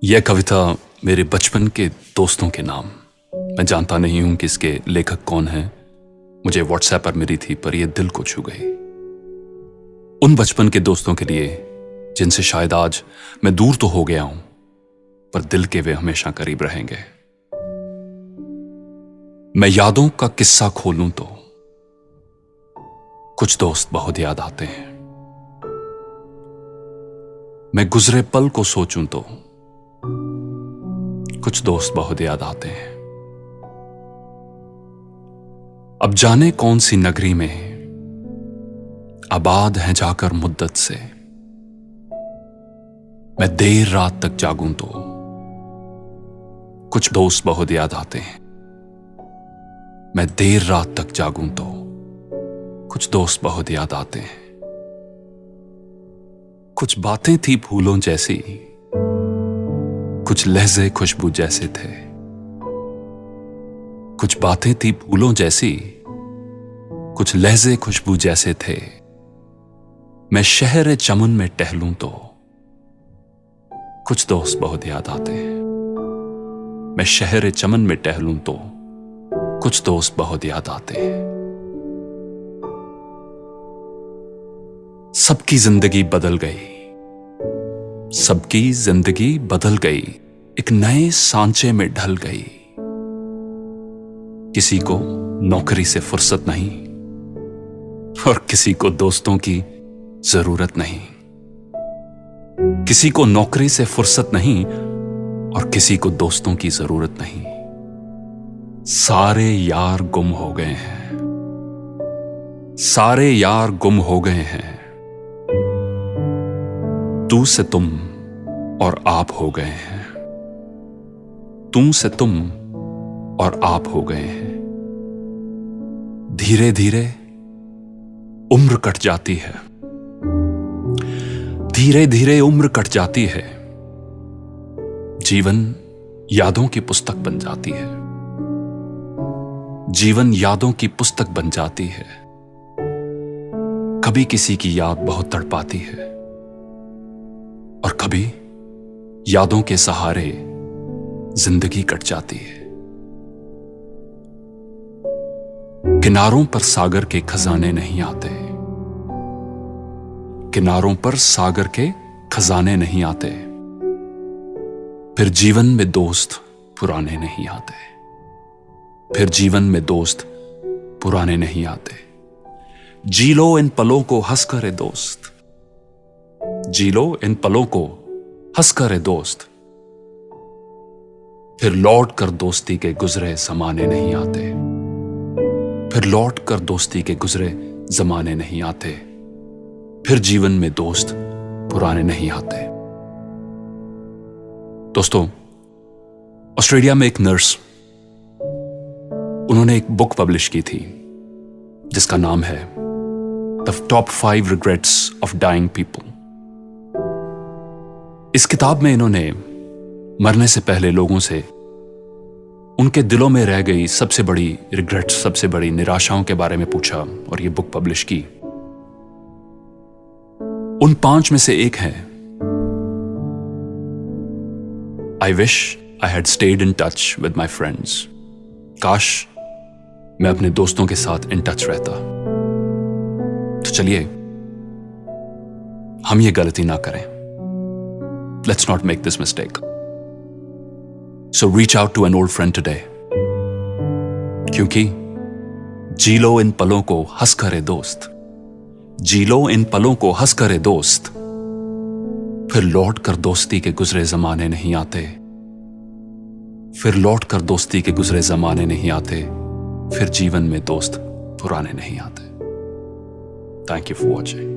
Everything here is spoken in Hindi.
यह कविता मेरे बचपन के दोस्तों के नाम। मैं जानता नहीं हूं कि इसके लेखक कौन है। मुझे व्हाट्सएप पर मिली थी, पर यह दिल को छू गई। उन बचपन के दोस्तों के लिए जिनसे शायद आज मैं दूर तो हो गया हूं, पर दिल के वे हमेशा करीब रहेंगे। मैं यादों का किस्सा खोलूं तो कुछ दोस्त बहुत याद आते हैं। मैं गुजरे पल को सोचूं तो कुछ दोस्त बहुत याद आते हैं। अब जाने कौन सी नगरी में आबाद हैं जाकर मुद्दत से, मैं देर रात तक जागूं तो कुछ दोस्त बहुत याद आते हैं। मैं देर रात तक जागूं तो कुछ दोस्त बहुत याद आते हैं। कुछ बातें थी फूलों जैसी, कुछ लहजे खुशबू जैसे थे। कुछ बातें थी फूलों जैसी, कुछ लहजे खुशबू जैसे थे। मैं शहर चमन में टहलूं तो कुछ दोस्त बहुत याद आते हैं। मैं शहर चमन में टहलूं तो कुछ दोस्त बहुत याद आते हैं। सबकी जिंदगी बदल गई, सबकी जिंदगी बदल गई, एक नए सांचे में ढल गई। किसी को नौकरी से फुर्सत नहीं और किसी को दोस्तों की जरूरत नहीं। किसी को नौकरी से फुर्सत नहीं और किसी को दोस्तों की जरूरत नहीं। सारे यार गुम हो गए हैं, सारे यार गुम हो गए हैं। तू से तुम और आप हो गए हैं। तू से तुम और आप हो गए हैं। धीरे धीरे उम्र कट जाती है, धीरे धीरे उम्र कट जाती है। जीवन यादों की पुस्तक बन जाती है, जीवन यादों की पुस्तक बन जाती है। कभी किसी की याद बहुत तड़पाती है और कभी यादों के सहारे जिंदगी कट जाती है। किनारों पर सागर के खजाने नहीं आते, किनारों पर सागर के खजाने नहीं आते। फिर जीवन में दोस्त पुराने नहीं आते, फिर जीवन में दोस्त पुराने नहीं आते। जी लो इन पलों को हंसकर ए दोस्त, जी लो इन पलों को हंसकर ए दोस्त। फिर लौट कर दोस्ती के गुजरे जमाने नहीं आते, फिर लौट कर दोस्ती के गुजरे जमाने नहीं आते। फिर जीवन में दोस्त पुराने नहीं आते। दोस्तों, ऑस्ट्रेलिया में एक नर्स, उन्होंने एक बुक पब्लिश की थी जिसका नाम है the top 5 regrets of dying people. इस किताब में इन्होंने मरने से पहले लोगों से उनके दिलों में रह गई सबसे बड़ी रिग्रेट्स, सबसे बड़ी निराशाओं के बारे में पूछा और ये बुक पब्लिश की। उन 5 में से एक है, I wish I had stayed in touch with my friends. काश मैं अपने दोस्तों के साथ इन टच रहता। तो चलिए हम ये गलती ना करें। Let's not make this mistake. So reach out to an old friend today. क्योंकि जी लो इन पलों को हंस करे दोस्त, जी लो इन पलों को हंस करे दोस्त। फिर लौट कर दोस्ती के गुजरे जमाने नहीं आते, फिर लौट कर दोस्ती के गुजरे जमाने नहीं आते। फिर जीवन में दोस्त पुराने नहीं आते। Thank you for watching.